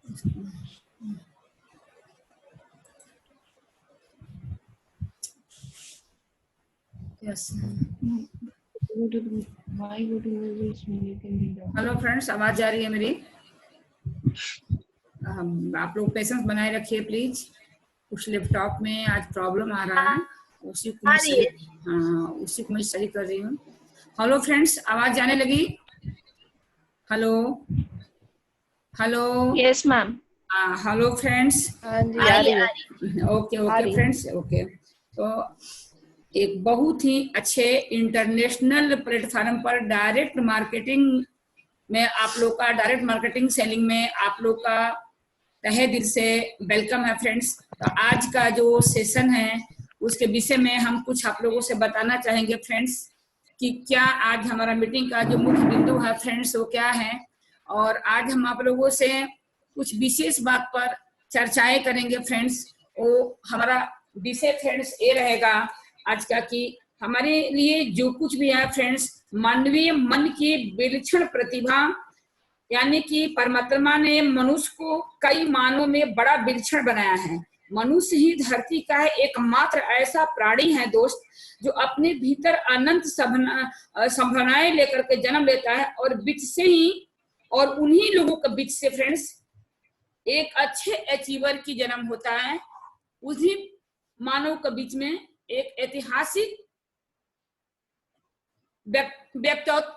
Yes. Hello friends, आवाज आ रही है मेरी? आप लोग पेशेंस बनाए रखिए प्लीज। कुछ लैपटॉप में आज प्रॉब्लम आ रहा है, उसी को मैं सही कर रही हूँ। हेलो फ्रेंड्स, आवाज जाने लगी? Hello hello. Yes ma'am. Hello friends. हाँ जी, आ रही है। Okay friends, okay. तो एक बहुत ही अच्छे इंटरनेशनल प्लेटफॉर्म पर डायरेक्ट मार्केटिंग में आप लोग का, डायरेक्ट मार्केटिंग सेलिंग में आप लोग का तहे दिल से वेलकम है फ्रेंड्स। तो आज का जो सेशन है उसके विषय में हम कुछ आप लोगों से बताना चाहेंगे फ्रेंड्स कि क्या आज हमारा मीटिंग का जो मुख्य बिंदु है फ्रेंड्स वो क्या है। और आज हम आप लोगों से कुछ विशेष बात पर चर्चाएं करेंगे फ्रेंड्स। वो हमारा विषय फ्रेंड्स ये रहेगा आज का कि हमारे लिए जो कुछ भी है फ्रेंड्स, मानवीय मन की विलक्षण प्रतिभा, यानी कि परमात्मा ने मनुष्य को कई मानों में बड़ा विलक्षण बनाया है। मनुष्य ही धरती का एकमात्र ऐसा प्राणी है दोस्त जो अपने भीतर अनंत संभावनाएं लेकर के जन्म लेता है और बीच से ही, और उन्हीं लोगों के बीच से फ्रेंड्स एक अच्छे अचीवर की जन्म होता है। उसी मानव के बीच में एक ऐतिहासिक व्यक्तित्व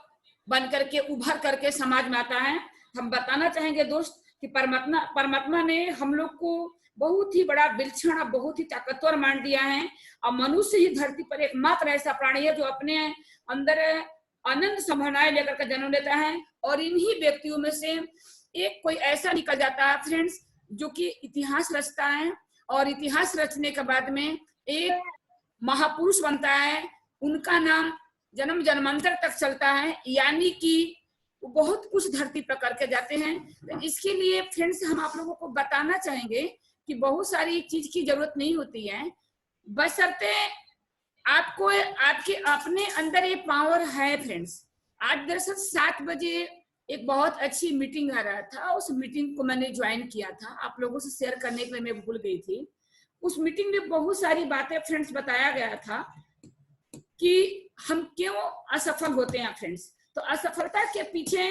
बन करके उभर करके समाज में आता है। हम बताना चाहेंगे दोस्त कि परमात्मा ने हम लोग को बहुत ही बड़ा विलक्षण, बहुत ही ताकतवर मान दिया है। और मनुष्य ही धरती पर एकमात्र ऐसा प्राणी है जो अपने अंदर अनंत संभावनाएं लेकर के जन्म लेता है। और इन्हीं व्यक्तियों में से एक कोई ऐसा निकल जाता है फ्रेंड्स जो कि इतिहास रचता है, और इतिहास रचने के बाद में एक महापुरुष बनता है। उनका नाम जन्म जन्मांतर तक चलता है, यानी कि वो बहुत कुछ धरती पर करके जाते हैं। तो इसके लिए फ्रेंड्स हम आप लोगों को बताना चाहेंगे कि बहुत सारी चीज की जरूरत नहीं होती है, बशर्ते आपको आपके अपने अंदर ये पावर है फ्रेंड्स। आज दरअसल 7 बजे एक बहुत अच्छी मीटिंग आ रहा था, उस मीटिंग को मैंने ज्वाइन किया था, आप लोगों से शेयर करने के लिए मैं भूल गई थी। उस मीटिंग में बहुत सारी बातें फ्रेंड्स बताया गया था कि हम क्यों असफल होते हैं फ्रेंड्स। तो असफलता के पीछे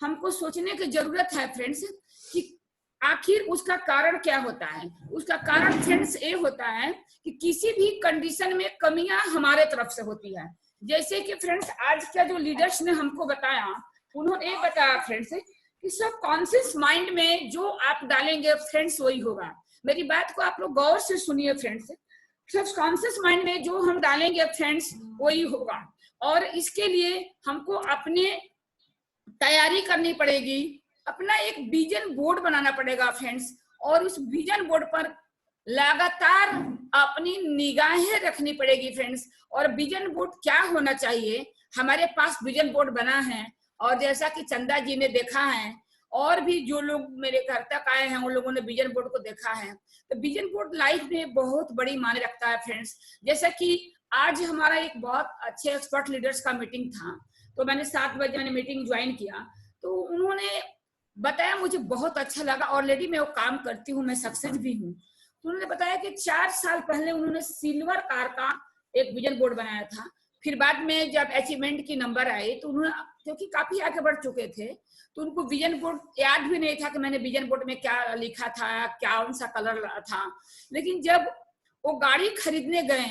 हमको सोचने की जरूरत है फ्रेंड्स कि आखिर उसका कारण क्या होता है। उसका कारण फ्रेंड्स ये होता है कि किसी भी कंडीशन में कमियां हमारे तरफ से होती है। जैसे कि फ्रेंड्स आज का जो लीडर्स ने हमको बताया, उन्होंने ये बताया फ्रेंड्स कि सब कॉन्शियस माइंड में जो आप डालेंगे फ्रेंड्स वही होगा। मेरी बात को आप लोग गौर से सुनिए फ्रेंड्स। सबकॉन्शियस माइंड में जो हम डालेंगे फ्रेंड्स वही होगा, और इसके लिए हमको अपने तैयारी करनी पड़ेगी, अपना एक विजन बोर्ड बनाना पड़ेगा फ्रेंड्स। और उस विजन बोर्ड पर लगातार अपनी निगाहें रखनी पड़ेगी फ्रेंड्स। और विजन बोर्ड क्या होना चाहिए, हमारे पास विजन बोर्ड बना है, और जैसा कि चंदा जी ने देखा है और भी जो लोग मेरे घर तक आए हैं उन लोगों ने विजन बोर्ड को देखा है। तो विजन बोर्ड लाइफ में बहुत बड़ी मायने रखता है फ्रेंड्स। जैसा कि आज हमारा एक बहुत अच्छे एक्सपर्ट लीडर्स का मीटिंग था, तो मैंने 7 बजे मैंने मीटिंग ज्वाइन किया, तो उन्होंने बताया, मुझे बहुत अच्छा लगा। ऑलरेडी मैं वो काम करती हूँ, मैं सक्सेस भी हूँ। तो उन्होंने बताया कि 4 साल पहले उन्होंने सिल्वर कार का एक विजन बोर्ड बनाया था। फिर बाद में जब अचीवमेंट की नंबर आए तो उन्होंने, क्योंकि काफी आगे बढ़ चुके थे, तो उनको विजन बोर्ड याद भी नहीं था कि मैंने विजन बोर्ड में क्या लिखा था, कौन सा कलर था। लेकिन जब वो गाड़ी खरीदने गए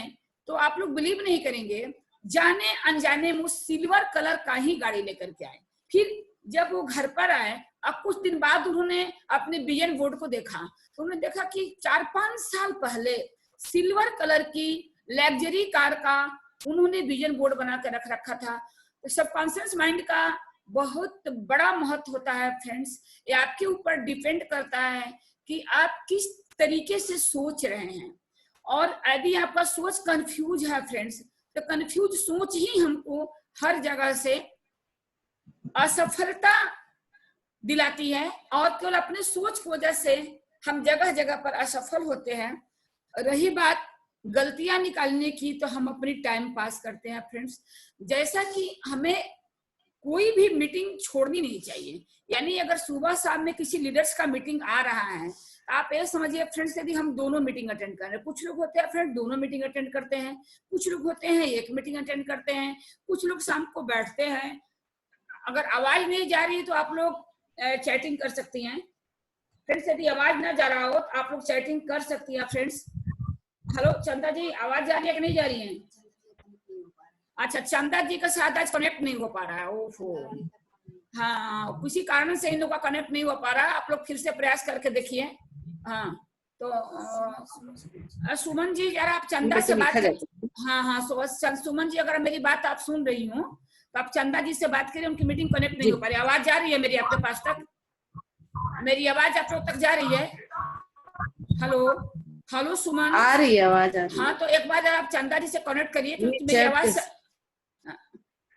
तो आप लोग बिलीव नहीं करेंगे, जाने अनजाने में सिल्वर कलर का ही गाड़ी लेकर के आए। फिर जब वो घर पर आए, अब कुछ दिन बाद उन्होंने अपने विजन बोर्ड को देखा, तो उन्होंने देखा कि 4-5 साल पहले सिल्वर कलर की लग्जरी कार का उन्होंने विजन बोर्ड बना कर रख रखा था। तो सबकॉन्शियस माइंड का बहुत बड़ा महत्व होता है फ्रेंड्स। ये आपके ऊपर डिपेंड करता है कि आप किस तरीके से सोच रहे हैं। और यदि आपका सोच कंफ्यूज है फ्रेंड्स, तो कंफ्यूज सोच ही हमको हर जगह से असफलता दिलाती है, और केवल अपने सोच की वजह से हम जगह जगह पर असफल होते हैं। रही बात गलतियां निकालने की, तो हम अपनी टाइम पास करते हैं फ्रेंड्स। जैसा कि हमें कोई भी मीटिंग छोड़नी नहीं चाहिए। यानी अगर सुबह शाम में किसी लीडर्स का मीटिंग आ रहा है, आप ये समझिए फ्रेंड्स, यदि हम दोनों मीटिंग अटेंड कर रहे हैं, कुछ लोग होते हैं फ्रेंड दोनों मीटिंग अटेंड करते हैं, कुछ लोग होते हैं एक मीटिंग अटेंड करते हैं, कुछ लोग शाम को बैठते हैं। अगर आवाज नहीं जा रही है तो आप लोग चैटिंग कर सकती हैं फ्रेंड्स। यदि आवाज ना जा रहा हो तो आप लोग चैटिंग कर सकती हैं फ्रेंड्स। हेलो चंदा जी, आवाज जा रही है कि नहीं जा रही है? अच्छा, चंदा जी का साथ आज कनेक्ट नहीं हो पा रहा है। ओफो, हाँ, किसी कारण से इन लोगों का कनेक्ट नहीं हो पा रहा। आप लोग फिर से प्रयास करके देखिए। हाँ, तो सुमन जी यार, आप चंदा से बात करिए। हाँ, सुमन जी, अगर मेरी बात आप सुन रही हो तो आप चंदा जी से बात करिए, उनकी मीटिंग कनेक्ट नहीं हो पा रही। आवाज जा रही है मेरी आपके पास तक? मेरी आवाज आप लोग तक जा रही है? हेलो हेलो सुमन, आ रही है आवाज? हाँ, तो एक बार आप चंदा जी से कनेक्ट करिए क्योंकि मेरी आवाज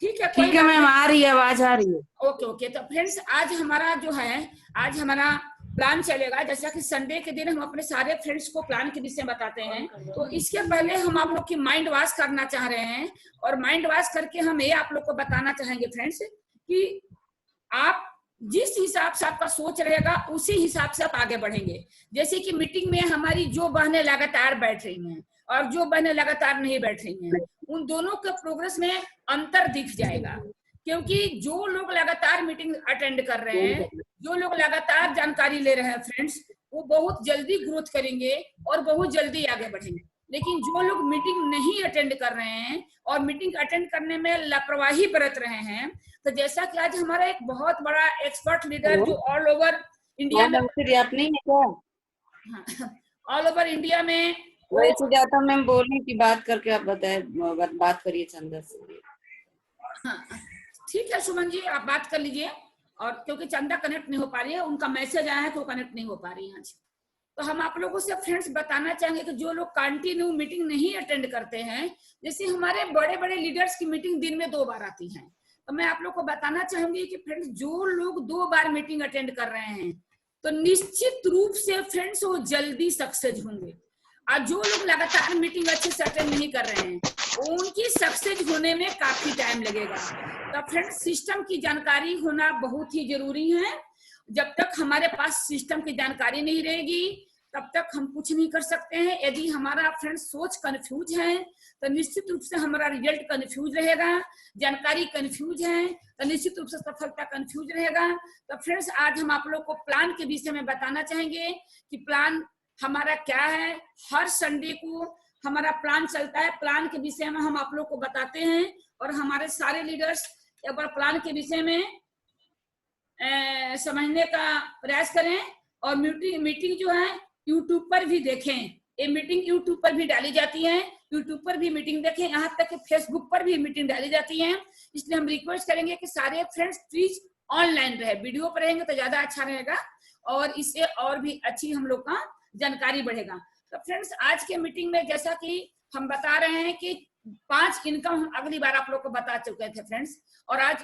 ठीक है मैम, आ रही है, आवाज आ रही है। ओके। तो फ्रेंड्स, आज हमारा जो है, आज हमारा प्लान चलेगा, जैसा कि संडे के दिन हम अपने सारे फ्रेंड्स को प्लान के विषय बताते हैं। तो इसके पहले हम आप लोग की माइंड वॉश करना चाह रहे हैं, और माइंड वॉश करके हम ये आप लोग को बताना चाहेंगे फ्रेंड्स कि आप जिस हिसाब से आपका सोच रहेगा उसी हिसाब से आप आगे बढ़ेंगे। जैसे कि मीटिंग में हमारी जो बहनें लगातार बैठ रही हैं और जो बहनें लगातार नहीं बैठ रही हैं, उन दोनों के प्रोग्रेस में अंतर दिख जाएगा। क्योंकि जो लोग लगातार मीटिंग अटेंड कर रहे हैं, जो लोग लगातार जानकारी ले रहे हैं फ्रेंड्स, वो बहुत जल्दी ग्रोथ करेंगे और बहुत जल्दी आगे बढ़ेंगे। लेकिन जो लोग मीटिंग नहीं अटेंड कर रहे हैं और मीटिंग अटेंड करने में लापरवाही बरत रहे हैं, तो जैसा कि आज हमारा एक बहुत बड़ा एक्सपर्ट लीडर जो ऑल ओवर इंडिया में, आप नहीं है क्या? ऑल ओवर इंडिया में वैसे जाता मैम बोलने की बात करके आप बताए, बात करिए चंदा से। ठीक है सुमन जी, आप बात कर लीजिए। और क्योंकि चंदा कनेक्ट नहीं हो पा रही है, उनका मैसेज आया है तो कनेक्ट नहीं हो पा रही है आज। तो हम आप लोगों से फ्रेंड्स बताना चाहेंगे कि जो लोग कंटिन्यू मीटिंग नहीं अटेंड करते हैं, जैसे हमारे बड़े बड़े लीडर्स की मीटिंग दिन में 2 बार आती है, तो मैं आप लोग को बताना चाहूंगी कि फ्रेंड्स जो लोग 2 बार मीटिंग अटेंड कर रहे हैं तो निश्चित रूप से फ्रेंड्स वो जल्दी सक्सेस होंगे। और जो लोग लगातार मीटिंग अच्छे से अटेंड नहीं कर रहे हैं, उनकी सक्सेस होने में काफी टाइम लगेगा। तो फ्रेंड्स, सिस्टम की जानकारी होना बहुत ही जरूरी है। जब तक हमारे पास सिस्टम की जानकारी नहीं रहेगी तब तक हम कुछ नहीं कर सकते हैं। यदि हमारा फ्रेंड्स सोच कंफ्यूज है तो निश्चित रूप से हमारा रिजल्ट कंफ्यूज रहेगा, जानकारी कंफ्यूज है तो निश्चित रूप से सफलता कंफ्यूज रहेगा। तो फ्रेंड्स, आज हम आप लोग को प्लान के विषय में बताना चाहेंगे कि प्लान हमारा क्या है। हर संडे को हमारा प्लान चलता है, प्लान के विषय में हम आप लोग को बताते हैं और हमारे सारे लीडर्स एक बार प्लान के विषय में समझने का प्रयास करें। और मीटिंग जो है यूट्यूब पर भी देखें, ये मीटिंग यूट्यूब पर भी डाली जाती है, यूट्यूब पर भी मीटिंग देखें, यहाँ तक कि फेसबुक पर भी मीटिंग डाली जाती है। इसलिए हम रिक्वेस्ट करेंगे कि सारे फ्रेंड्स प्लीज ऑनलाइन रहे, वीडियो पर रहेंगे तो ज्यादा अच्छा रहेगा और इससे और भी अच्छी हम लोग का जानकारी बढ़ेगा। तो फ्रेंड्स, आज के मीटिंग में जैसा कि हम बता रहे हैं कि 5 इनकम हम अगली बार आप लोग को बता चुके थे फ्रेंड्स, और आज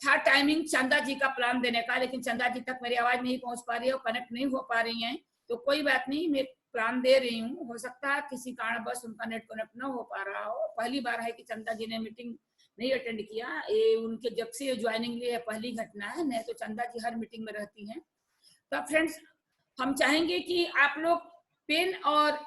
था टाइमिंग चंदा जी का प्लान देने का, लेकिन चंदा जी तक मेरी आवाज नहीं पहुंच पा रही है और कनेक्ट नहीं हो पा रही है। तो कोई बात नहीं, मैं प्लान दे रही हूँ, हो सकता है किसी कारण बस उनका नेट कनेक्ट ना हो पा रहा हो। पहली बार है कि चंदा जी ने मीटिंग नहीं अटेंड किया, ये उनके जब से ज्वाइनिंग लिए पहली घटना है, नहीं तो चंदा जी हर मीटिंग में रहती हैं। तो फ्रेंड्स, हम चाहेंगे कि आप लोग पेन और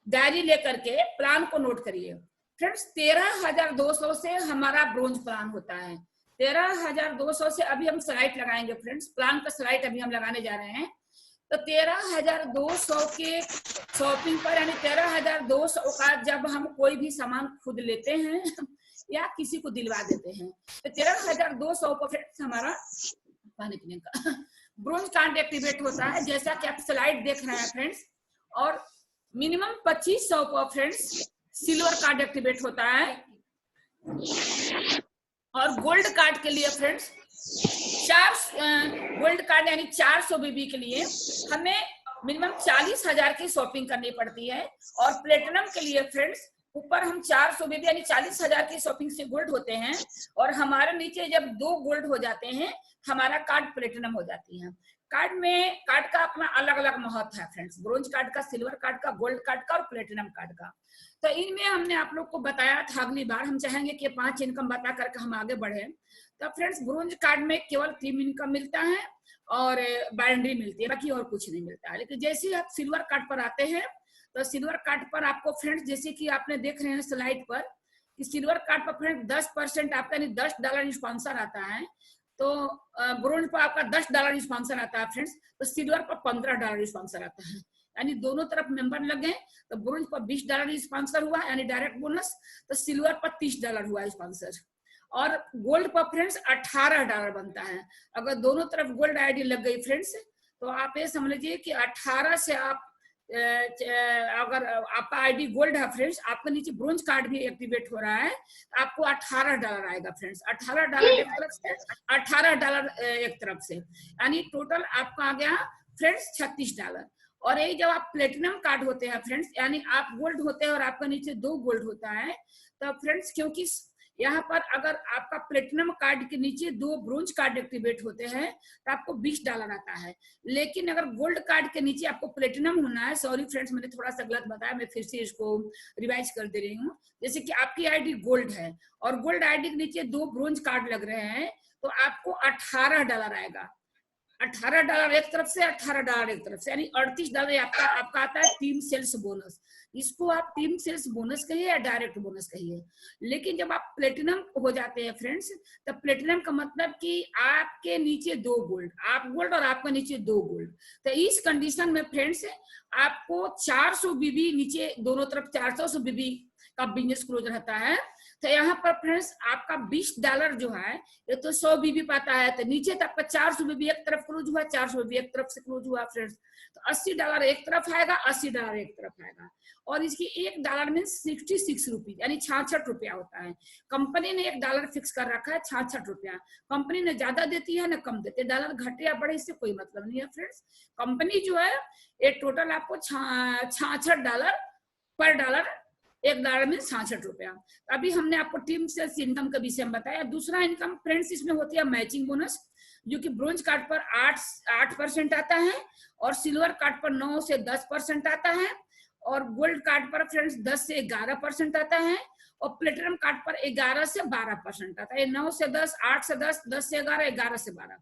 डायरी लेकर के प्लान को नोट करिए। फ्रेंड्स, 13,200 से हमारा ब्रोंज प्लान होता है। 13,200 से अभी हम स्लाइड लगाएंगे फ्रेंड्स, प्लान का स्लाइड अभी हम लगाने जा रहे हैं। तो 13,200 के शॉपिंग पर, यानी 13,200 का जब हम कोई भी सामान खुद लेते हैं या किसी को दिलवा देते हैं, तो 13,200 पर फ्रेंड्स हमारा पानी पीने का ब्रोंज कार्ड एक्टिवेट होता है, जैसा कि आप स्लाइड देख रहे हैं फ्रेंड्स। और मिनिमम 2,500 पर फ्रेंड्स सिल्वर कार्ड एक्टिवेट होता है। और गोल्ड कार्ड के लिए फ्रेंड्स गोल्ड कार्ड यानी 400 बीबी के लिए हमें मिनिमम 40,000 की शॉपिंग करनी पड़ती है। और प्लेटिनम के लिए फ्रेंड्स ऊपर हम 400 बीबी यानी 40,000 की शॉपिंग से गोल्ड होते हैं, और हमारे नीचे जब 2 गोल्ड हो जाते हैं हमारा कार्ड प्लेटिनम हो जाती है। कार्ड का अपना अलग अलग महत्व है फ्रेंड्स, ब्रोंज कार्ड का, सिल्वर कार्ड का, गोल्ड कार्ड का और प्लेटिनम कार्ड का। तो इनमें हमने आप लोग को बताया था, अगली बार हम चाहेंगे कि 5 इनकम बता करके हम आगे बढ़े। तो फ्रेंड्स ब्रोंज कार्ड में केवल प्रीमियम इनकम मिलता है और बाइंड्री मिलती है, बाकी और कुछ नहीं मिलता है। लेकिन जैसे ही आप सिल्वर कार्ड पर आते हैं तो सिल्वर कार्ड पर आपको फ्रेंड्स, जैसे कि आपने देख रहे हैं स्लाइड पर कि सिल्वर कार्ड पर फ्रेंड्स 10% आपका यानी $10 स्पॉन्सर आता है, तो ब्रोंज पर आपका $10 स्पॉन्सर आता है फ्रेंड्स, तो सिल्वर पर $15 स्पॉन्सर आता है। यानी दोनों तरफ मेंबर लगे तो ब्रोंज पर $20 स्पॉन्सर हुआ यानी डायरेक्ट बोनस, तो सिल्वर पर $30 हुआ स्पॉन्सर, और गोल्ड पर फ्रेंड्स $18 बनता है। अगर दोनों तरफ गोल्ड आईडी लग गई फ्रेंड्स तो आप ये समझ लीजिए कि 18 से आप अगर आपका आईडी गोल्ड है फ्रेंड्स, आपका नीचे ब्रोंज कार्ड भी एक्टिवेट हो रहा है, आपको $18 आएगा फ्रेंड्स। $18 एक तरफ से, $18 एक तरफ से, यानी टोटल आपका आ गया फ्रेंड्स $36। और यही जब आप प्लेटिनम कार्ड होते हैं फ्रेंड्स, यानी आप गोल्ड होते हैं और आपका नीचे 2 गोल्ड होता है, तो फ्रेंड्स क्योंकि यहाँ पर अगर आपका प्लेटिनम कार्ड के नीचे 2 ब्रोंज कार्ड एक्टिवेट होते हैं तो आपको $20 आता है। लेकिन अगर गोल्ड कार्ड के नीचे आपको प्लेटिनम होना है, सॉरी फ्रेंड्स मैंने थोड़ा सा गलत बताया, मैं फिर से इसको रिवाइज कर दे रही हूँ। जैसे कि आपकी आईडी गोल्ड है और गोल्ड आईडी के नीचे 2 ब्रोंज कार्ड लग रहे हैं तो आपको $18 आएगा। $18 एक तरफ से, $18 एक तरफ से, यानी $38 आपका आता है टीम सेल्स बोनस। इसको आप टीम सेल्स बोनस कहिए या डायरेक्ट बोनस कहिए। लेकिन जब आप प्लेटिनम हो जाते हैं फ्रेंड्स, तब प्लेटिनम का मतलब कि आपके नीचे 2 गोल्ड, आप गोल्ड और आपका नीचे 2 गोल्ड, तो इस कंडीशन में फ्रेंड्स आपको 400 बीबी नीचे दोनों तरफ 400 बीबी का बिजनेस क्लोज रहता है। तो यहाँ पर फ्रेंड्स आपका $20 जो है ये तो 100 बीबी पाता है, तो नीचे तक का 400 बीबी एक तरफ क्लोज हुआ, 400 बीबी एक तरफ से क्लोज हुआ फ्रेंड्स, तो $80 एक तरफ आएगा, $80 एक तरफ आएगा। और इसकी $1 मीन्स 66 रुपीज यानी 66 रुपया होता है। कंपनी ने $1 फिक्स कर रखा है, 66 रुपया। कंपनी ने ज्यादा देती है ना कम देती है, डॉलर घटे या बढ़े इससे कोई मतलब नहीं है फ्रेंड्स। कंपनी जो है ये टोटल आपको $66 पर डॉलर, $1 में 66 रुपया। अभी हमने आपको टीम सेल्स इनकम के विषय में बताया। दूसरा इनकम फ्रेंड्स इसमें होती है मैचिंग बोनस, जो कि ब्रोंज कार्ड पर 8% आता है और सिल्वर कार्ड पर 9 से 10% आता है और गोल्ड कार्ड पर फ्रेंड्स 10 से 11% आता है और प्लेटिनम कार्ड पर 11 से 12% आता है। 9 से 10, 8 से 10, 10 से 11, 11 से 12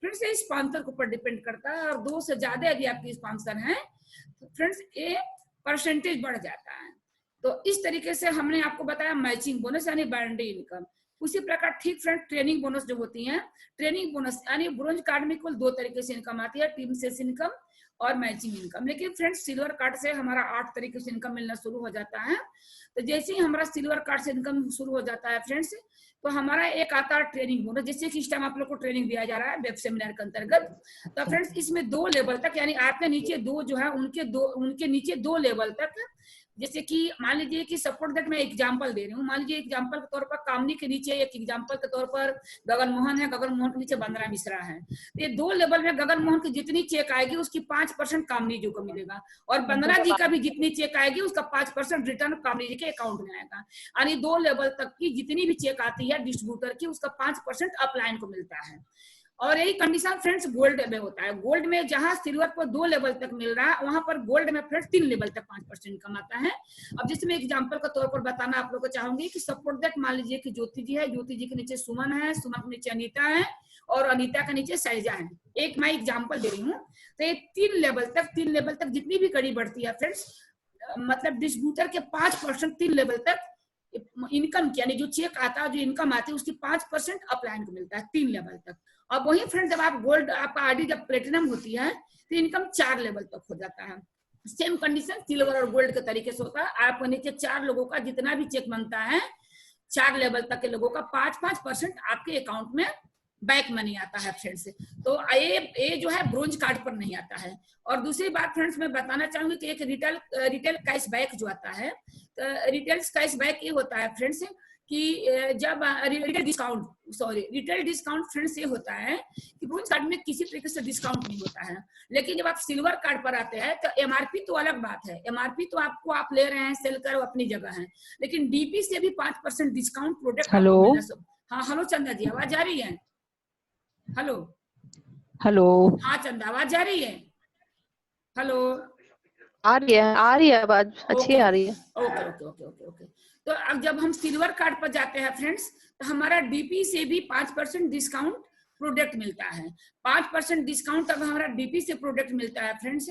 फ्रेंड्स ये स्पॉन्सर के ऊपर डिपेंड करता है। और 2 से ज्यादा यदि आपकी स्पॉन्सर है तो फ्रेंड्स ये परसेंटेज बढ़ जाता है। तो इस तरीके से हमने आपको बताया मैचिंग बोनस यानी बाइंड्री इनकम। उसी प्रकार ठीक फ्रेंड ट्रेनिंग बोनस जो होती है, ट्रेनिंग बोनस यानी ब्रोंज कार्ड में कुल 2 तरीके से इनकम आती है, टीम सेल्स इनकम और मैचिंग इनकम। लेकिन फ्रेंड्स सिल्वर कार्ड से हमारा 8 तरीके से इनकम मिलना शुरू हो जाता है। तो जैसे ही हमारा सिल्वर कार्ड से इनकम शुरू हो जाता है फ्रेंड्स, तो हमारा एक आता है ट्रेनिंग बोनस। जैसे कि इस टाइम आप लोग को ट्रेनिंग दिया जा रहा है वेब सेमिनार के अंतर्गत, तो फ्रेंड्स इसमें 2 लेवल तक यानी आपके नीचे 2 जो है उनके नीचे 2 लेवल तक, जैसे कि मान लीजिए कि सपोर्ट दैट मैं एग्जांपल दे रही हूँ, मान लीजिए एग्जांपल के तौर पर कामनी के नीचे एक एग्जांपल के तौर पर गगन मोहन है, गगन मोहन के नीचे वंदना मिश्रा है। तो ये 2 लेवल में गगन मोहन की जितनी चेक आएगी उसकी 5% कामनी जी को मिलेगा और वंदना जी का भी जितनी चेक आएगी उसका 5% रिटर्न कामनी जी के अकाउंट में आएगा। यानी 2 लेवल तक की जितनी भी चेक आती है डिस्ट्रीब्यूटर की उसका 5% अपलाइन को मिलता है। और यही कंडीशन फ्रेंड्स गोल्ड में होता है। गोल्ड में जहां सिल्वर पर 2 लेवल तक मिल रहा है वहां पर गोल्ड में फ्रेंड्स 3 लेवल तक 5% इनकम आता है। अब जिसमें एग्जांपल के तौर पर बताना आप लोग को चाहूंगी कि सपोर्ट दैट मान लीजिए कि ज्योति जी है, ज्योति जी के नीचे सुमन है, सुमन के नीचे अनीता है और अनीता के नीचे सैजा है। एक मैं एग्जाम्पल दे रही हूँ। तो ये 3 लेवल तक जितनी भी कड़ी बढ़ती है फ्रेंड्स, मतलब डिस्ट्रीब्यूटर के 5% 3 लेवल तक इनकम की यानी जो चेक आता है जो इनकम आती है उसकी 5% अपलाइन को मिलता है 3 लेवल तक। अब वही फ्रेंड जब आप गोल्ड आपका आईडी जब प्लेटिनम होती है तो इनकम 4 लेवल तक हो जाता है। सेम कंडीशन सिल्वर और गोल्ड के तरीके से होता है। आपको नीचे 4 लोगों का जितना भी चेक बनता है 4 लेवल तक के लोगों का 5% आपके अकाउंट में बैक मनी आता है फ्रेंड्स। तो ये जो है ब्रोंज कार्ड पर नहीं आता है। और दूसरी बात फ्रेंड्स मैं बताना चाहूंगी कि एक रिटेल कैशबैक जो आता है, तो रिटेल कैशबैक ये होता है फ्रेंड्स कि जब रिटेल डिस्काउंट फ्रेंड्स ये होता है कि ब्रोंज कार्ड में किसी तरीके से डिस्काउंट नहीं होता है। लेकिन जब आप सिल्वर कार्ड पर आते हैं तो एमआरपी तो अलग बात है, एमआरपी तो आपको आप ले रहे हैं सेल कर अपनी जगह है, लेकिन डीपी से भी 5% डिस्काउंट प्रोडक्ट। हेलो, हाँ हेलो चंदा जी, आवाज आ रही है? हेलो हेलो, हाँ चंदा आवाज आ रही है? हेलो आ रही है आवाज अच्छी आ रही है। Okay okay okay okay okay. तो अब जब हम सिल्वर कार्ड पर जाते हैं फ्रेंड्स, तो हमारा डीपी से भी 5% डिस्काउंट प्रोडक्ट मिलता है। 5% डिस्काउंट अगर हमारा डीपी से प्रोडक्ट मिलता है फ्रेंड्स,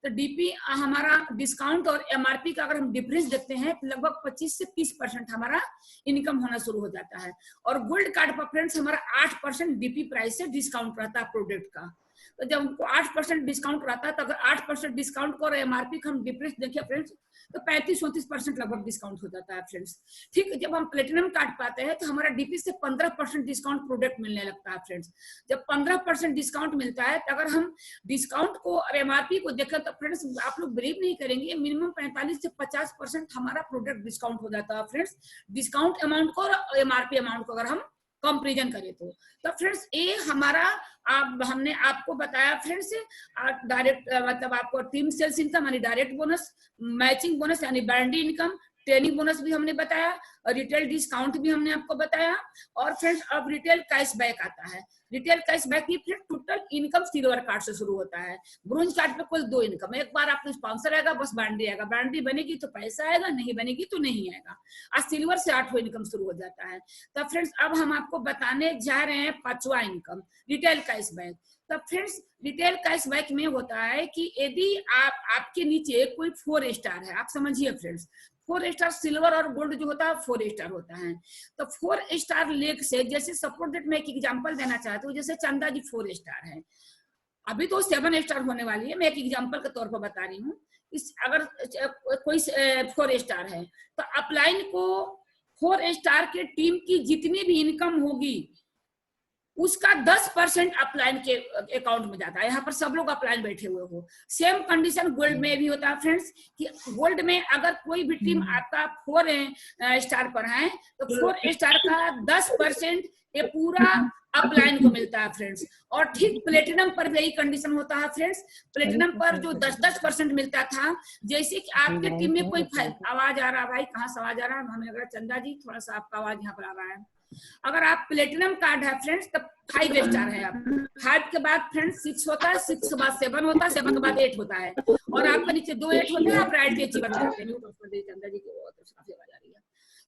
तो डीपी हमारा डिस्काउंट और एमआरपी का अगर हम डिफरेंस देखते हैं तो लगभग 25 से 30% हमारा इनकम होना शुरू हो जाता है। और गोल्ड कार्ड पर फ्रेंड्स हमारा 8% डीपी प्राइस से डिस्काउंट रहता है प्रोडक्ट का। तो जब हमको 8% डिस्काउंट रहता है, तो अगर 8% डिस्काउंट को और एमआरपी का हम डिफरेंस देखिए फ्रेंड्स, तो 35-34% लगभग डिस्काउंट हो जाता है फ्रेंड्स। ठीक, जब हम प्लेटिनम कार्ड पाते हैं तो हमारा डीपी से 15% डिस्काउंट प्रोडक्ट मिलने लगता है फ्रेंड्स। जब 15% डिस्काउंट मिलता है, तो अगर हम डिस्काउंट को और एमआरपी को देखें तो फ्रेंड्स आप लोग बिलीव नहीं करेंगे, मिनिमम 45 से 50% हमारा प्रोडक्ट डिस्काउंट हो जाता है फ्रेंड्स, डिस्काउंट अमाउंट को और एमआरपी अमाउंट को अगर हम कंपेरिजन करें तो फ्रेंड्स ये हमारा हमने आपको बताया फ्रेंड्स, डायरेक्ट मतलब आपको टीम सेल्स इनकम यानी डायरेक्ट बोनस, मैचिंग बोनस यानी बैंडी इनकम, ट्रेनिंग बोनस भी हमने बताया, और रिटेल डिस्काउंट भी हमने आपको बताया। और फ्रेंड्स अब रिटेल कैशबैक आता है। रिटेल कैशबैक की फिर टोटल इनकम सिल्वर कार्ड से शुरू होता है। ब्रोंज कार्ड पे कुल 2 इनकम, एक बार आपको स्पॉन्सर आएगा, बस बैंडी आएगा, बैंडी बनेगी तो पैसा आएगा, नहीं बनेगी तो नहीं आएगा। आज सिल्वर से 8वां इनकम शुरू हो जाता है। तो फ्रेंड्स अब हम आपको बताने जा रहे हैं 5वां इनकम, रिटेल कैशबैक। तो फ्रेंड्स रिटेल कैशबैक में होता है कि यदि आपके नीचे कोई 4 स्टार है, आप समझिए फ्रेंड्स, 4 स्टार सिल्वर और गोल्ड जो होता है 4 स्टार होता है। तो 4 स्टार लेग से, जैसे सपोज दैट मैं एक एग्जांपल देना चाहती हूँ, जैसे चंदा जी 4 स्टार है, अभी तो 7 स्टार होने वाली है, मैं एक एग्जांपल के तौर पर बता रही हूँ। इस अगर कोई 4 स्टार है तो अपलाइन को 4 स्टार के टीम की जितनी भी इनकम होगी उसका 10% अपलाइन के अकाउंट में जाता है। यहाँ पर सब लोग अपलाइन बैठे हुए हो। सेम कंडीशन गोल्ड में भी होता है फ्रेंड्स, कि गोल्ड में अगर कोई भी टीम आपका 4 स्टार पर है तो 4 स्टार का 10% ये पूरा अपलाइन को मिलता है फ्रेंड्स। और ठीक प्लेटिनम पर भी यही कंडीशन होता है फ्रेंड्स। प्लेटिनम पर जो 10% मिलता था, जैसे कि आपके टीम में कोई आवाज आ रहा है, भाई कहाँ से आवाज आ रहा है, हमें लग रहा है चंदा जी थोड़ा सा आपका आवाज यहाँ पर आ रहा है। अगर आप प्लेटिनम कार्ड है फ्रेंड्स तब 5 स्टार है आप, 5 के बाद फ्रेंड्स 6 होता है, 6 के बाद 7 होता है, 7 के बाद 8 होता है, और आपके नीचे 2 8 होते हैं, आप राइट के अचीवर करते हैं। चंदा जी की काफी आवाज आ रही है।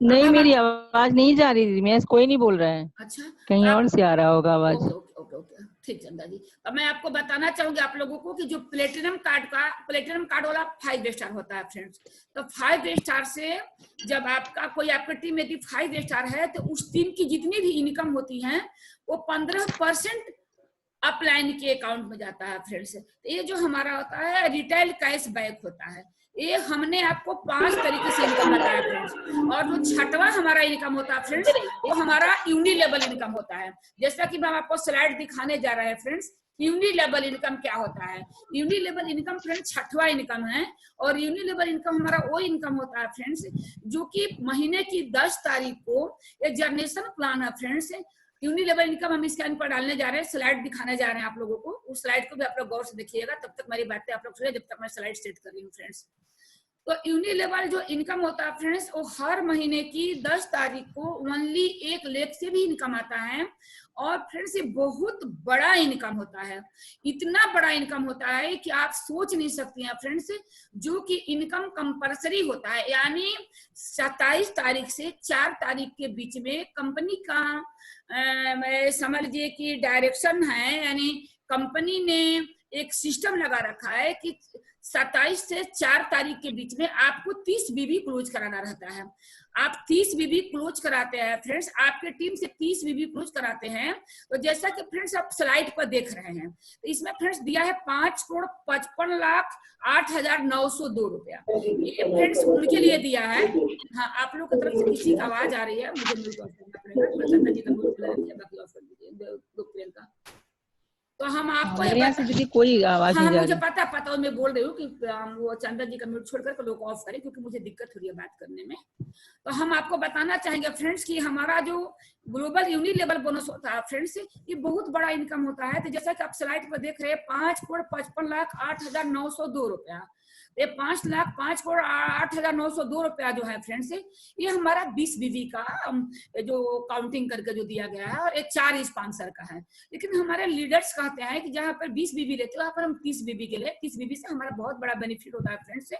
नहीं, मेरी आवाज नहीं जा रही थी, मैं कोई नहीं बोल रहा है। अच्छा, कहीं और से आ रहा होगा आवाज। ओके, ठीक चंदा जी। अब मैं आपको बताना चाहूंगी आप लोगों को कि जो प्लेटिनम कार्ड वाला 5 स्टार होता है फ्रेंड्स। तो 5 स्टार से जब आपका कोई आपकी टीम यदि 5 स्टार है तो उस टीम की जितनी भी इनकम होती है वो 15% अपलाइन के अकाउंट में जाता है फ्रेंड्स। तो ये जो हमारा होता है रिटेल कैशबैक होता है। ये हमने आपको 5 तरीके से इनकम बताया फ्रेंड्स। और जो 6वां हमारा इनकम होता है फ्रेंड्स, वो हमारा यूनिलेवल इनकम होता है। जैसा कि मैं आपको स्लाइड दिखाने जा रहे हैं फ्रेंड्स, यूनिलेवल इनकम क्या होता है। यूनिलेवल इनकम फ्रेंड्स 6वां इनकम है। और यूनिलेवल इनकम हमारा वो इनकम होता है फ्रेंड्स जो कि महीने की 10 तारीख को एक जनरेशन प्लान है फ्रेंड्स। यूनिलेवल इनकम हम स्कैन पर डालने जा रहे हैं, स्लाइड दिखाने जा रहे हैं आप लोगों को। उस स्लाइड को भी आप लोग गौर से देखिएगा, तब तक मेरी बातें आप लोग सुनिए जब तक मैं स्लाइड सेट कर रही हूँ फ्रेंड्स। तो यूनिलेवल जो इनकम होता है फ्रेंड्स, वो हर महीने की 10 तारीख को ओनली 1 लाख से भी इनकम आता है। और फ्रेंड्स ये बहुत बड़ा इनकम होता है, इतना बड़ा इनकम होता है कि आप सोच नहीं सकती हैं फ्रेंड्स। जो कि इनकम कंपलसरी होता है, यानी 27 तारीख से 4 तारीख के बीच में कंपनी का समझ लीजिए कि डायरेक्शन है, यानी कंपनी ने एक सिस्टम लगा रखा है कि 27 से 4 तारीख के बीच में आपको 30 बीबी क्लोज कराना रहता है। आप 30 बीबी क्लोज कराते हैं फ्रेंड्स, आपके टीम से 30 बीबी क्लोज कराते हैं। तो जैसा कि फ्रेंड्स आप स्लाइड पर देख रहे हैं, तो इसमें फ्रेंड्स दिया है 5,55,08,902 रुपया। ये फ्रेंड्स उनके लिए दिया है। हाँ, आप लोग की तरफ से किसी की आवाज आ रही है, मुझे म्यूट ऑफ करना पड़ेगा। तो हम आपको दीदी कोई आवाज नहीं जा रही। मुझे पता मैं बोल रही हूँ कि वो चंदा जी का म्यूट छोड़कर लोग ऑफ करें, क्योंकि मुझे दिक्कत हो रही है बात करने में। तो हम आपको बताना चाहेंगे फ्रेंड्स कि हमारा जो ग्लोबल यूनिलेवल बोनस होता है फ्रेंड्स, ये बहुत बड़ा इनकम होता है। तो जैसा कि आप स्लाइड पर देख रहे हैं 5,55,08,902 रुपया। ये 5,05,08,902 रुपया जो है फ्रेंड्स, ये हमारा 20 बीबी का जो काउंटिंग करके जो दिया गया है, और एक 4 स्पॉन्सर का है। लेकिन हमारे लीडर्स कहते हैं कि जहाँ पर 20 बीबी लेते हो वहाँ पर हम 30 बीबी के लिए 30 बीबी से हमारा बहुत बड़ा बेनिफिट होता है फ्रेंड्स।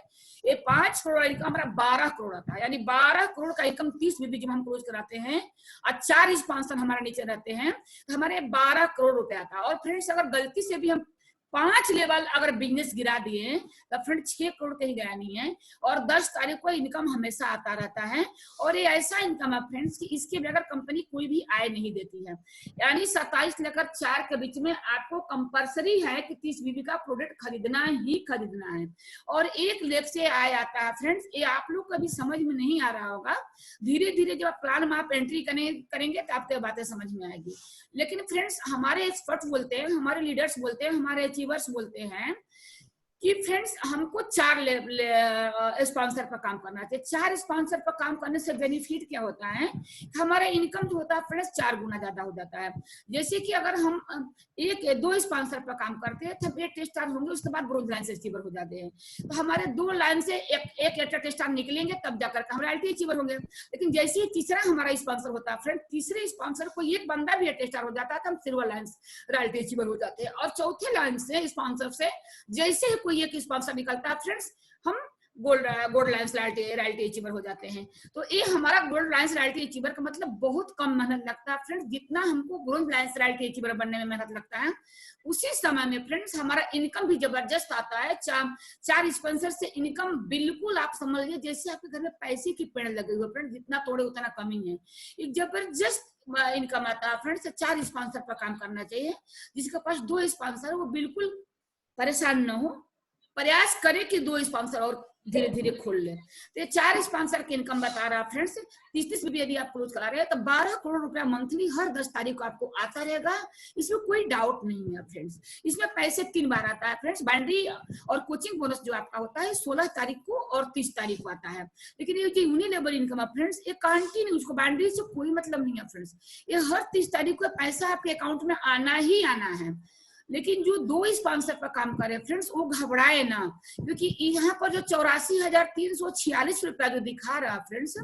ये 5 करोड़ इनकम हमारा 12 करोड़ आता है, यानी 12 करोड़ का इनकम 30 बीबी जब हम क्लोज कराते हैं और 4 स्पॉन्सर हमारे नीचे रहते हैं तो हमारे 12 करोड़ रुपए आता है। और फ्रेंड्स अगर गलती से भी हम 5 लेवल अगर बिजनेस गिरा दिए तो फ्रेंड 6 करोड़ कहीं गया नहीं है। और 10 तारीख को इनकम हमेशा आता रहता है। और ये ऐसा इनकम है फ्रेंड्स कि इसके बगैर कंपनी कोई भी आय नहीं देती है। यानी 27 लेकर 4 के बीच में आपको कंपलसरी है कि 30 बीबी का प्रोडक्ट खरीदना ही खरीदना है। और 1 लाख से आय आता है फ्रेंड्स, ये आप लोग को अभी समझ में नहीं आ रहा होगा। धीरे धीरे जब प्लान में आप एंट्री करेंगे तो आपको बातें समझ में आएगी। लेकिन फ्रेंड्स हमारे एक्सपर्ट बोलते हैं, हमारे लीडर्स बोलते हैं, हमारे अचीवर्स बोलते हैं कि फ्रेंड्स हमको 4 स्पॉन्सर पर काम करना चाहिए। 4 स्पॉन्सर पर काम करने से बेनिफिट क्या होता है, हमारा इनकम जो होता है फ्रेंड्स 4 गुना ज्यादा हो जाता है। जैसे कि अगर हम 1-2 स्पॉन्सर पर काम करते हैं तो हम 8 स्टार होंगे, उसके बाद ब्रोंज लाइन से अचीवर हो जाते हैं। तो हमारे 2 लाइन से एक 8 स्टार निकलेंगे तब जाकर हम रॉयल्टी अचीवर होंगे। लेकिन जैसे ही तीसरा हमारा स्पॉन्सर होता है फ्रेंड, तीसरे स्पॉन्सर को एक बंदा भी 8 स्टार हो जाता है तो हम सिल्वर लाइन रॉयल्टी अचीवर हो जाते हैं। और चौथे लाइन से स्पॉन्सर से जैसे ही कोई एक स्पॉन्सर निकलता है फ्रेंड्स, हम गोल्ड लाइन्स रॉयल्टी अचीवर हो जाते हैं। तो ये हमारा गोल्ड लाइन्स रॉयल्टी अचीवर का मतलब बहुत कम मेहनत लगता है फ्रेंड्स। जितना हमको गोल्ड लाइन्स रॉयल्टी अचीवर बनने में मेहनत लगता है, उसी समय में फ्रेंड्स हमारा इनकम भी जबरदस्त आता है। 4 स्पॉन्सर से इनकम बिल्कुल आप समझ लीजिए जैसे आपके घर में पैसे की पेड़ लगे हुए फ्रेंड, जितना तोड़े उतना कमी है। एक जबरदस्त इनकम आता है फ्रेंड्स। 4 स्पॉन्सर पर काम करना चाहिए। जिसके पास 2 स्पॉन्सर वो बिल्कुल परेशान न हो, प्रयास करे कि 2 स्पॉन्सर और धीरे धीरे खोल ले। तो ये 4 स्पॉन्सर की इनकम बता रहा फ्रेंड्स। 30 भी यदि आप क्लोज करा रहे हैं तो 12 करोड़ रुपया मंथली हर 10 तारीख को आपको आता रहेगा। इसमें कोई डाउट नहीं है फ्रेंड्स। इसमें पैसे 3 बार आता है फ्रेंड्स। बाउंड्री और कोचिंग बोनस जो आपका होता है 16 तारीख को और 30 तारीख को आता है। लेकिन ये जो यूनिलेवल इनकम है फ्रेंड्स, ये कंटिन्यू, उसको बाउंड्री से कोई मतलब नहीं है फ्रेंड्स। ये हर 30 तारीख को पैसा आपके अकाउंट में आना ही आना है। लेकिन जो 2 स्पॉन्सर पर काम करे फ्रेंड्स वो घबराए ना, क्योंकि यहाँ पर जो 84,346 रुपया जो दिखा रहा है फ्रेंड्स,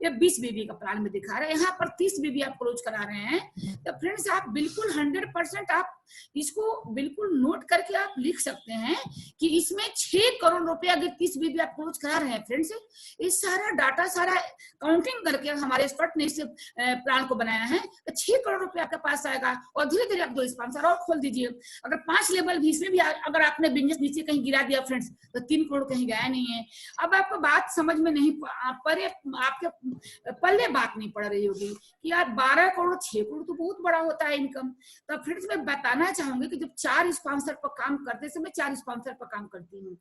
ये 20 बीबी का प्लान में दिखा रहा है। यहाँ पर 30 बीबी आप क्लोज करा रहे हैं तो फ्रेंड्स आप बिल्कुल 100% आप इसको बिल्कुल नोट करके आप लिख सकते हैं कि इसमें 6 करोड़ रुपए अगर 30 बीबी आप क्लोज करा रहे हैं फ्रेंड्स, इस सारा डाटा सारा काउंटिंग करके हमारे एक्सपर्ट ने इस प्लान को बनाया है। तो 6 करोड़ रुपए आपके पास आएगा। और धीरे धीरे आप 2 स्पॉन्सर और खोल दीजिए। अगर 5 लेवल भी इसमें भी अगर आपने बिजनेस नीचे कहीं गिरा दिया फ्रेंड्स तो 3 करोड़ कहीं गया नहीं है। अब आपको बात समझ में नहीं पड़े, आपके पल्ले बात नहीं पड़ रही होगी कि यार 12 करोड़ 6 करोड़ तो बहुत बड़ा होता है इनकम। तो फ्रेंड्स मैं बताना चाहूंगी कि जब 4 स्पॉन्सर पर काम करते समय 4 स्पॉन्सर पर काम करती हूँ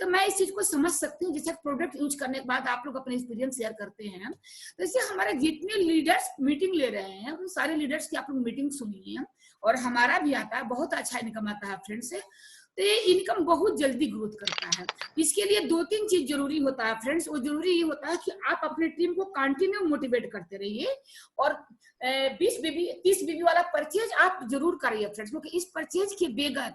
तो मैं इस चीज को समझ सकती हूँ। जैसे प्रोडक्ट यूज करने के बाद आप लोग अपने एक्सपीरियंस शेयर करते हैं, तो इससे हमारे जितने लीडर्स मीटिंग ले रहे हैं उन सारे लीडर्स की आप लोग मीटिंग सुनिए। और हमारा भी आता है, बहुत अच्छा इनकम आता है फ्रेंड्स। तो ये इनकम बहुत जल्दी ग्रोथ करता है। इसके लिए 2-3 चीज जरूरी होता है फ्रेंड्स। वो जरूरी ये होता है कि आप अपनी टीम को कंटिन्यू मोटिवेट करते रहिए और 20 बीबी 30 बीबी वाला परचेज आप जरूर करिए फ्रेंड्स, क्योंकि इस परचेज के बगैर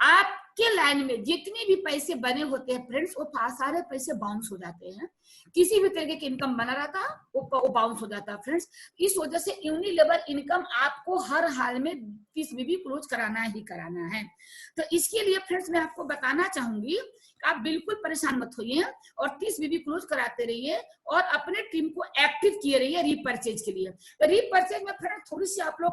आपके लाइन में जितने भी पैसे बने होते हैं फ्रेंड्स वो सारे पैसे बाउंस हो जाते हैं। किसी भी तरीके की इनकम बना रहता वो बाउंस हो जाता है फ्रेंड्स। इस वजह से यूनिलेवल इनकम आपको हर हाल में 30 बीबी क्लोज कराना ही कराना है। तो इसके लिए फ्रेंड्स मैं आपको बताना चाहूंगी आप बिल्कुल परेशान मत होइए और 30 बीबी क्लोज कराते रहिए और अपने टीम को एक्टिव किए रहिए रीपरचेज के लिए। तो रीपरचेज में फ्रेंड्स थोड़ी सी आप लोग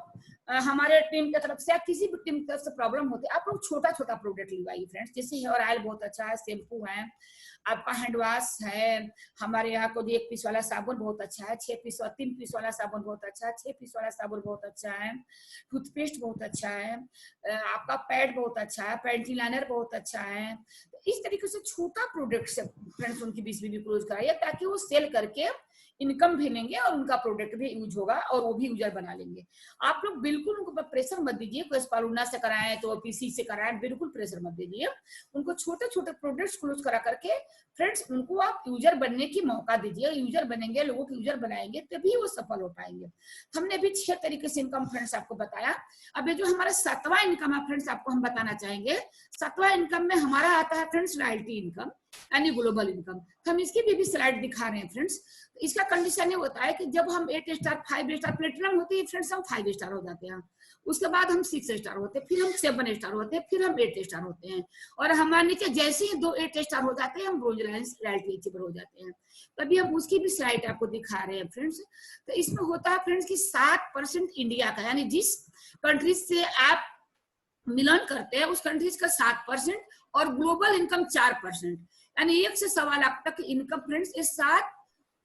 हमारे टीम की तरफ से या किसी भी टीम की तरफ से प्रॉब्लम होती है, आप लोग छोटा छोटा प्रोडक्ट लगवाइए फ्रेंड्स। जैसे हेयर ऑयल बहुत अच्छा है, शैम्पू है, आपका हैंड वॉश है, हमारे यहाँ को 1 पीस वाला साबुन बहुत अच्छा है, 3 पीस वाला साबुन बहुत अच्छा है, 6 पीस वाला साबुन बहुत अच्छा है, टूथपेस्ट बहुत अच्छा है, आपका पैड बहुत अच्छा है, पैंटी लाइनर बहुत अच्छा है। तो इस तरीके से छोटा प्रोडक्ट से फ्रेंड्स उनकी 20 बीबी क्लोज कराइए ताकि वो सेल करके इनकम भी लेंगे और उनका प्रोडक्ट भी यूज होगा और वो भी यूजर बना लेंगे। आप लोग बिल्कुल उनको प्रेशर मत दीजिए, कोई स्पालूना से कराएं तो पीसी से कराएं, बिल्कुल प्रेशर मत दीजिए। उनको छोटे छोटे प्रोडक्ट्स क्लोज करा करके फ्रेंड्स उनको आप यूजर बनने की मौका दीजिए। यूजर बनेंगे, लोगों को यूजर बनाएंगे तभी वो सफल हो पाएंगे। हमने भी 6 तरीके से इनकम फ्रेंड्स आपको बताया। अब ये जो हमारा 7वां इनकम है फ्रेंड्स आपको हम बताना चाहेंगे। 7वां इनकम में हमारा आता है फ्रेंड्स रॉयल्टी इनकम। यानी ग्लोबल इनकम। तो हम इसकी भी स्लाइड दिखा रहे हैं फ्रेंड्स। इसका कंडीशन ये होता है कि जब हम 8 स्टार 5 स्टार प्लेटिनम होती है फ्रेंड्स, हम 5 स्टार हो जाते हैं, उसके बाद हम 6 स्टार होते हैं, फिर हम 7 स्टार होते हैं, फिर हम 8 स्टार होते हैं, और हमारे नीचे जैसे ही 2 8 स्टार हो जाते हैं हम ब्रोंज रॉयल्टी अचीवर हो जाते हैं। तभी हम उसकी भी स्लाइड आपको दिखा रहे हैं फ्रेंड्स। तो इसमें होता है फ्रेंड्स कि 7% इंडिया का, यानी जिस कंट्रीज से आप मिलन करते हैं उस कंट्रीज का 7% और ग्लोबल इनकम 4%, यानी 1 से 1.25 लाख तक इनकम फ्रेंड्स ये 7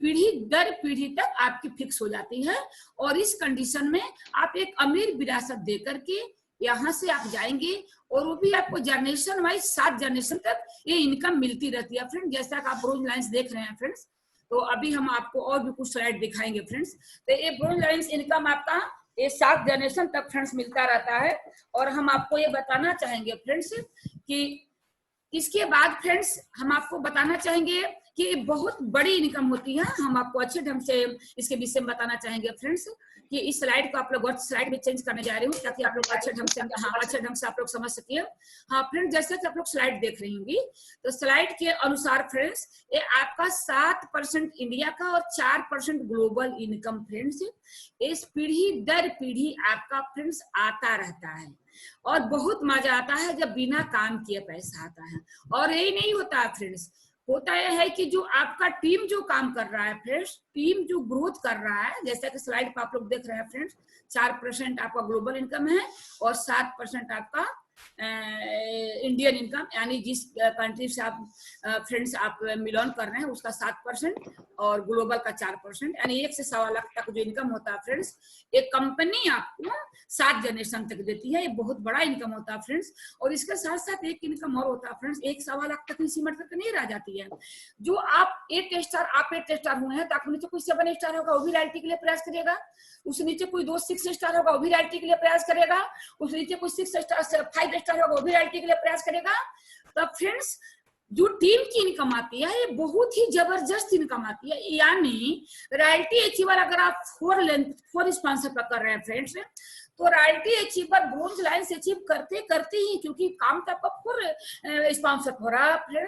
पीढ़ी दर पीढ़ी तक आपकी फिक्स हो जाती है। और इस कंडीशन में आप एक अमीर विरासत दे करके यहाँ से आप जाएंगे, और वो भी आपको जनरेशन वाइज 7 जनरेशन तक ये इनकम मिलती रहती है फ्रेंड्स। जैसा कि आप ब्रोंज लाइन्स देख रहे हैं फ्रेंड्स, तो अभी हम आपको और भी कुछ स्लाइड दिखाएंगे फ्रेंड्स। तो ये ब्रोंज लाइन्स इनकम आपका ये 7 जनरेशन तक फ्रेंड्स मिलता रहता है। और हम आपको ये बताना चाहेंगे फ्रेंड्स कि इसके बाद फ्रेंड्स हम आपको बताना चाहेंगे कि बहुत बड़ी इनकम होती है। हम आपको अच्छे ढंग से इसके विषय में बताना चाहेंगे फ्रेंड्स कि इस स्लाइड को आप लोग स्लाइड में चेंज करने जा रही हूँ ताकि आप लोग अच्छे ढंग से अच्छे ढंग से आप लोग समझ सकिए। हाँ फ्रेंड्स, जैसे कि आप लोग स्लाइड देख रही होंगी, तो स्लाइड के अनुसार फ्रेंड्स ये आपका 7% इंडिया का और 4% ग्लोबल इनकम फ्रेंड्स इस पीढ़ी दर पीढ़ी आपका फ्रेंड्स आता रहता है। और बहुत मजा आता है जब बिना काम किए पैसा आता है। और यही नहीं होता है फ्रेंड्स, होता यह है कि जो आपका टीम जो काम कर रहा है फ्रेंड्स, टीम जो ग्रोथ कर रहा है, जैसा कि स्लाइड पर आप लोग देख रहे हैं फ्रेंड्स, 4% आपका ग्लोबल इनकम है और 7% आपका इंडियन इनकम, यानी जिस कंट्री से आप फ्रेंड्स आप मिलन कर रहे हैं उसका 7% और ग्लोबल का 4%, यानी 1 से 1.25 लाख तक जो इनकम होता है फ्रेंड्स, एक कंपनी आपको 7 जनरेशन तक देती है। ये बहुत बड़ा इनकम होता है फ्रेंड्स। और इसके साथ साथ एक इनकम और होता है फ्रेंड्स, 1 से 1.25 लाख तक सीमित तक नहीं रह जाती है। जो आप 8 स्टार हुए हैं तो आपके नीचे कोई 7 स्टार होगा वो भी रॉयल्टी के लिए प्रयास करेगा, उसके नीचे कोई 6 स्टार होगा वो भी रॉयल्टी के लिए प्रयास करेगा, उसके नीचे कोई 5 स्टार होगा वो भी रॉयल्टी के लिए प्रयास करेगा। तो फ्रेंड्स जो टीम की इनकम आती है ये बहुत ही जबरदस्त इनकम आती है। यानी रॉयल्टी अचीवर अगर आप 4 स्पॉन्सर पर कर रहे हैं फ्रेंड्स, तो royalty achiever bronze lines achieve करते ही, क्योंकि काम तो आपका 4 स्पॉन्सर हो रहा है,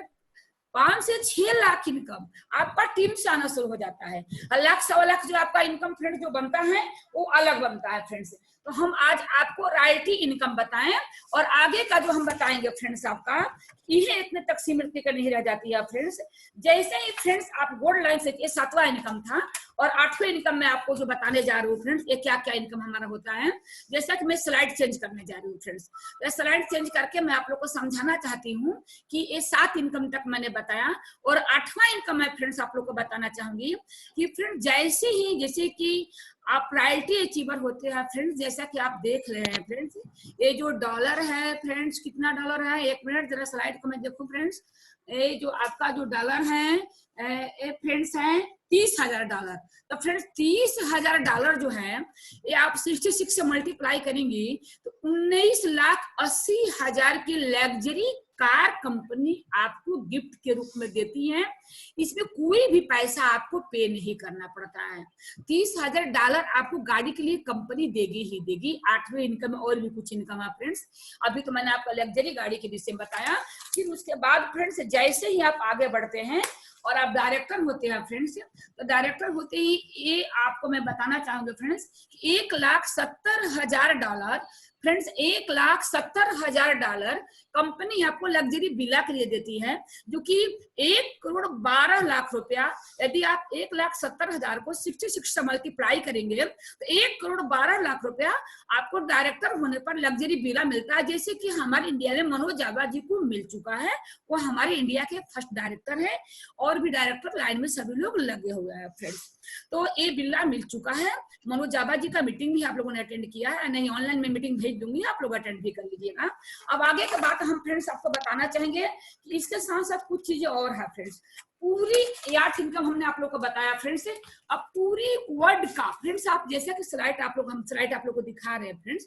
5 से 6 लाख इनकम आपका टीम से आना शुरू हो जाता है। 1 लाख 1.25 लाख जो आपका इनकम फ्रेंड जो बनता है वो अलग बनता है फ्रेंड्स। तो हम आज आपको रॉयल्टी इनकम बताएं और आगे का जो हम बताएंगे फ्रेंड्स आपका ये इतने तक सीमित नहीं रह जाती है फ्रेंड्स। जैसे ही फ्रेंड्स आप गोल्ड लाइन से, ये 7वां इनकम था, और 8वें इनकम में आपको जो बताने जा रही हूँ फ्रेंड्स ये क्या क्या इनकम हमारा होता है। जैसा कि मैं स्लाइड चेंज करने जा रही हूँ फ्रेंड्स, स्लाइड चेंज करके मैं आप लोग को समझाना चाहती हूँ कि ये 7 इनकम तक मैंने बताया, और 8वां इनकम मैं फ्रेंड्स आप लोग को बताना चाहूंगी कि फ्रेंड्स जैसे कि आप रॉयल्टी अचीवर होते हैं फ्रेंड्स, जैसा कि आप देख रहे हैं फ्रेंड्स, ये जो डॉलर है फ्रेंड्स, कितना डॉलर है, 1 मिनट जरा स्लाइड को मैं देखूं फ्रेंड्स। ये जो आपका जो डॉलर है ये फ्रेंड्स है $30,000। तो फ्रेंड्स $30,000 जो है ये आप 66 से मल्टीप्लाई करेंगी तो 19,80,000 की लग्जरी कार कंपनी आपको गिफ्ट के रूप में देती है। इसमें कोई भी पैसा आपको पे नहीं करना पड़ता है। $30,000 आपको गाड़ी के लिए कंपनी देगी ही देगी। 8वें इनकम में और भी कुछ इनकम है फ्रेंड्स, अभी तो मैंने आपको लग्जरी गाड़ी के विषय में बताया। फिर उसके बाद फ्रेंड्स जैसे ही आप आगे बढ़ते हैं और आप डायरेक्टर होते हैं फ्रेंड्स, तो डायरेक्टर होते ही ये आपको मैं बताना चाहूंगी फ्रेंड्स, $1,70,000 फ्रेंड्स, $1,70,000 कंपनी आपको लग्जरी विला के लिए देती है, जो कि 1,12,00,000 रुपया। यदि आप 1,70,000 को 66 से मल्टीप्लाई करेंगे तो 1,12,00,000 रुपया आपको डायरेक्टर होने पर लग्जरी विला मिलता है। जैसे कि हमारे इंडिया में मनोज जावा जी को मिल चुका है, वो हमारे इंडिया के फर्स्ट डायरेक्टर है, और भी डायरेक्टर लाइन में सभी लोग लगे हुए हैं फ्रेंड्स। तो ये बिल्ला मिल चुका है। मनोज जावा जी का मीटिंग भी आप लोगों ने अटेंड किया है, नहीं ऑनलाइन में मीटिंग भेज दूंगी, आप लोग अटेंड भी कर लीजिएगा। अब आगे की बात हम फ्रेंड्स आपको बताना चाहेंगे कि इसके साथ साथ कुछ चीजें और है फ्रेंड्स। पूरी 8 इनकम हमने आप लोग को बताया फ्रेंड्स। अब पूरी वर्ल्ड का फ्रेंड्स, आप जैसे कि हम स्लाइड आप लोग को दिखा रहे हैं फ्रेंड्स,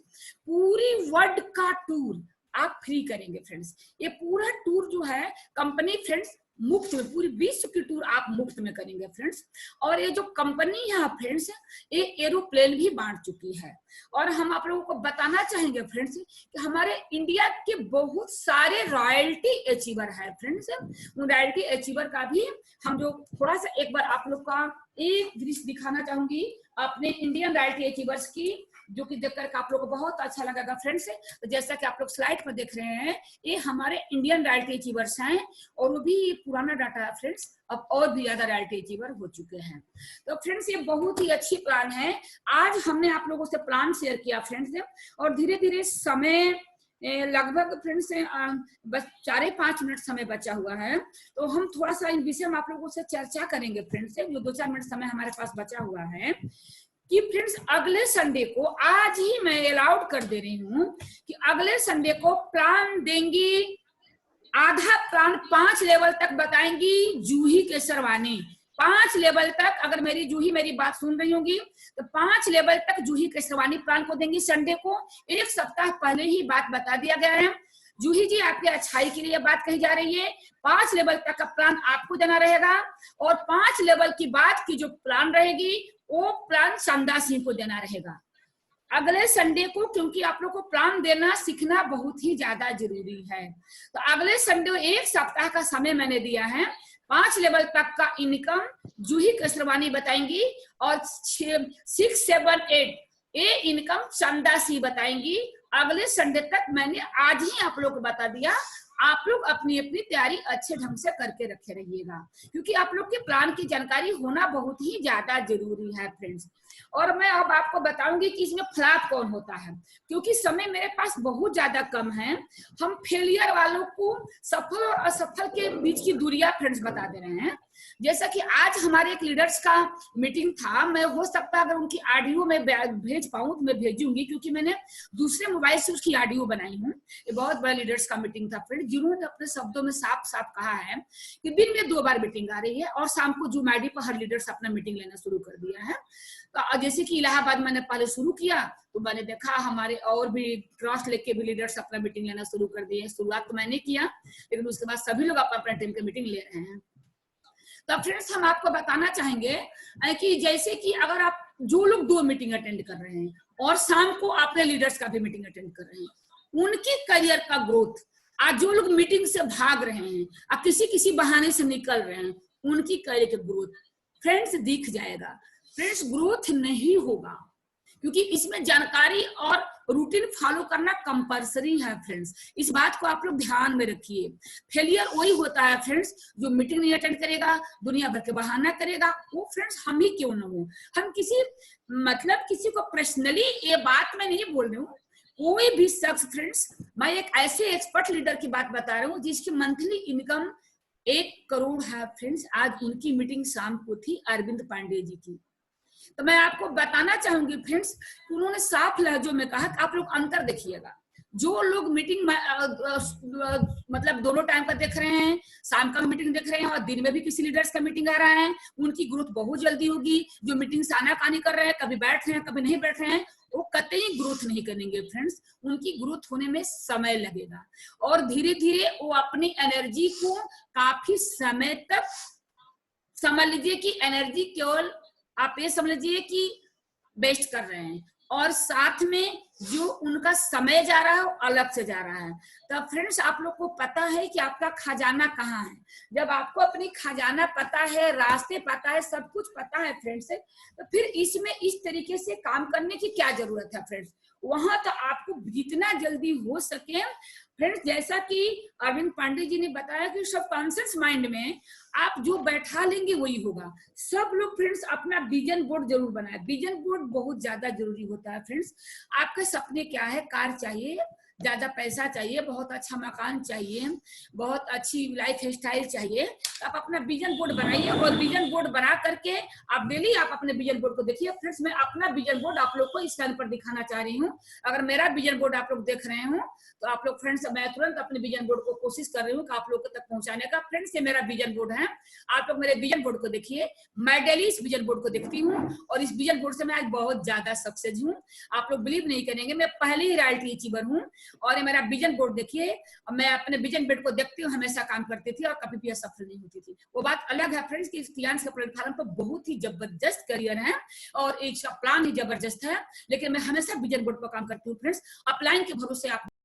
पूरी वर्ल्ड का टूर आप फ्री करेंगे फ्रेंड्स। ये पूरा टूर जो है कंपनी फ्रेंड्स मुफ्त में, पूरी विश्व की टूर आप मुफ्त में करेंगे फ्रेंड्स। और ये जो कंपनी है फ्रेंड्स, ये एरोप्लेन भी बांट चुकी है। और हम आप लोगों को बताना चाहेंगे फ्रेंड्स कि हमारे इंडिया के बहुत सारे रॉयल्टी अचीवर है फ्रेंड्स। उन रॉयल्टी अचीवर का भी हम जो थोड़ा सा एक बार आप लोग का एक दृश्य दिखाना चाहूंगी अपने इंडियन रॉयल्टी अचीवर्स की, जो कि देखकर आप लोग को बहुत अच्छा लगेगा फ्रेंड्स। तो जैसा कि आप लोग स्लाइड पर देख रहे हैं, ये हमारे इंडियन रॉयल्टी अचीवर्स हैं और वो भी पुराना डाटा है फ्रेंड्स, अब और भी ज्यादा रॉयल्टी अचीवर हो चुके हैं। तो फ्रेंड्स ये बहुत ही अच्छी प्लान है। आज हमने आप लोगों से प्लान शेयर किया फ्रेंड्स, और धीरे धीरे समय लगभग फ्रेंड्स बस 4-5 मिनट समय बचा हुआ है, तो हम थोड़ा सा इन विषय में आप लोगों से चर्चा करेंगे फ्रेंड्स। जो 2-4 मिनट समय हमारे पास बचा हुआ है कि फ्रेंड्स अगले संडे को, आज ही मैं अलाउड कर दे रही हूँ कि अगले संडे को प्लान देंगी, आधा प्लान 5 लेवल तक बताएंगी जूही केसरवानी। 5 लेवल तक, अगर मेरी जूही मेरी बात सुन रही होगी तो 5 लेवल तक जूही केसरवानी प्लान को देंगी संडे को। 1 सप्ताह पहले ही बात बता दिया गया है। जूही जी आपकी अच्छाई के लिए बात कही जा रही है। 5 लेवल तक का प्लान आपको देना रहेगा और 5 लेवल की बात की जो प्लान रहेगी वो प्लान चंदा सिंह को देना रहेगा अगले संडे को, क्योंकि आप लोग को प्लान देना सीखना बहुत ही ज्यादा जरूरी है। तो अगले संडे 1 सप्ताह का समय मैंने दिया है। 5 लेवल तक का इनकम जूही केसरवानी बताएंगी और 6, 7, 8 ये इनकम चंदा सिंह बताएंगी। अगले संडे तक मैंने आज ही आप लोग को बता दिया। आप लोग अपनी अपनी तैयारी अच्छे ढंग से करके रखे रहिएगा, क्योंकि आप लोग के प्लान की जानकारी होना बहुत ही ज्यादा जरूरी है फ्रेंड्स। और मैं अब आपको बताऊंगी कि इसमें फ्लॉप कौन होता है, क्योंकि समय मेरे पास बहुत ज्यादा कम है। हम फेलियर वालों को सफल और असफल के बीच की दूरियां फ्रेंड्स बता दे रहे हैं। जैसा कि आज हमारे एक लीडर्स का मीटिंग था, मैं हो सकता है अगर उनकी ऑडियो में भेज पाऊं तो मैं भेजूंगी, क्योंकि मैंने दूसरे मोबाइल से उसकी ऑडियो बनाई हूँ। ये बहुत बड़ा लीडर्स का मीटिंग था फ्रेंड्स, जिन्होंने अपने शब्दों में साफ साफ कहा है कि दिन में 2 बार मीटिंग आ रही है और शाम को जूम आईडी पर हर लीडर्स अपना मीटिंग लेना शुरू कर दिया है। तो जैसे कि इलाहाबाद मैंने पहले शुरू किया तो मैंने देखा हमारे और भी ट्रस्ट लेके भी लीडर्स अपना मीटिंग लेना शुरू कर दिए। शुरुआत तो मैंने किया, लेकिन उसके बाद सभी लोग अपना टीम के मीटिंग ले रहे हैं। तो फ्रेंड्स हम आपको बताना चाहेंगे कि जैसे कि अगर आप जो लोग 2 मीटिंग अटेंड कर रहे हैं और शाम को अपने लीडर्स का भी मीटिंग अटेंड कर रहे हैं, उनकी करियर का ग्रोथ, आज जो लोग मीटिंग से भाग रहे हैं और किसी बहाने से निकल रहे हैं, उनकी करियर का ग्रोथ फ्रेंड्स दिख जाएगा। फ्रेंड्स ग्रोथ नहीं होगा, क्योंकि इसमें जानकारी और रूटीन फॉलो करना कंपलसरी है फ्रेंड्स। इस बात को आप लोग ध्यान में रखिए। फेलियर वही होता है फ्रेंड्स जो मीटिंग नहीं अटेंड करेगा, दुनिया भर के बहाना करेगा। वो फ्रेंड्स हम ही क्यों ना हो, हम किसी को पर्सनली ये बात मैं नहीं बोल रही हूँ, कोई भी शख्स फ्रेंड्स, मैं एक ऐसे एक्सपर्ट लीडर की बात बता रही हूँ जिसकी मंथली इनकम 1 करोड़ है फ्रेंड्स। आज उनकी मीटिंग शाम को थी अरविंद पांडे जी की। तो मैं आपको बताना चाहूंगी फ्रेंड्स, उन्होंने साफ लहजों में कहा कि आप लोग अंतर देखिएगा। जो लोग मीटिंग मतलब दोनों टाइम का देख रहे हैं, शाम का मीटिंग देख रहे हैं और दिन में भी किसी लीडर्स का मीटिंग आ रहा है, उनकी ग्रोथ बहुत जल्दी होगी। जो मीटिंग से आनाकानी कर रहे हैं, कभी बैठ रहे हैं कभी नहीं बैठ रहे हैं, वो कतई ग्रोथ नहीं करेंगे फ्रेंड्स। उनकी ग्रोथ होने में समय लगेगा और धीरे धीरे वो अपनी एनर्जी को काफी समय तक, समझ लीजिए कि एनर्जी केवल आप ये समझ लीजिए कि वेस्ट कर रहे हैं, और साथ में जो उनका समय जा रहा है वो अलग से जा रहा है। तो फ्रेंड्स आप लोग को पता है कि आपका खजाना कहाँ है। जब आपको अपनी खजाना पता है, रास्ते पता है, सब कुछ पता है फ्रेंड्स, तो फिर इसमें इस तरीके से काम करने की क्या जरूरत है फ्रेंड्स। वहां तो आपको जितना जल्दी हो सके फ्रेंड्स, जैसा कि अरविंद पांडे जी ने बताया कि सबकॉन्शियस माइंड में आप जो बैठा लेंगे वही होगा। सब लोग फ्रेंड्स अपना विजन बोर्ड जरूर बनाए। विजन बोर्ड बहुत ज्यादा जरूरी होता है फ्रेंड्स। आपके सपने क्या है? कार चाहिए, ज्यादा पैसा चाहिए, बहुत अच्छा मकान चाहिए, बहुत अच्छी लाइफ स्टाइल चाहिए, तो आप अपना विजन बोर्ड बनाइए और विजन बोर्ड बना करके आप डेली आप अपने विजन बोर्ड को देखिए। फ्रेंड्स मैं अपना विजन बोर्ड आप लोग को स्क्रीन पर दिखाना चाह रही हूँ। अगर मेरा विजन बोर्ड आप लोग देख रहे हो तो आप लोग फ्रेंड्स, मैं तुरंत अपने विजन बोर्ड को कोशिश कर रही हूँ कि आप लोग तक पहुंचाने का। फ्रेंड्स ये मेरा विजन बोर्ड है, आप लोग मेरे विजन बोर्ड को देखिए। मैं डेली इस विजन बोर्ड को देखती हूँ और इस विजन बोर्ड से मैं आज बहुत ज्यादा सक्सेस हूँ। आप लोग बिलीव नहीं करेंगे, मैं पहले ही रॉयल्टी अचीवर हूँ। और ये मेरा विजन बोर्ड देखिए, मैं अपने विजन बोर्ड को देखती हूँ, हमेशा काम करती थी और कभी भी असफल नहीं होती थी। वो बात अलग है फ्रेंड्स कि क्लियांट्स के प्लेटफॉर्म पर बहुत ही जबरदस्त करियर है और एक प्लान ही जबरदस्त है, लेकिन मैं हमेशा विजन बोर्ड पर काम करती हूँ फ्रेंड्स। अपलाइन के भरोसे आप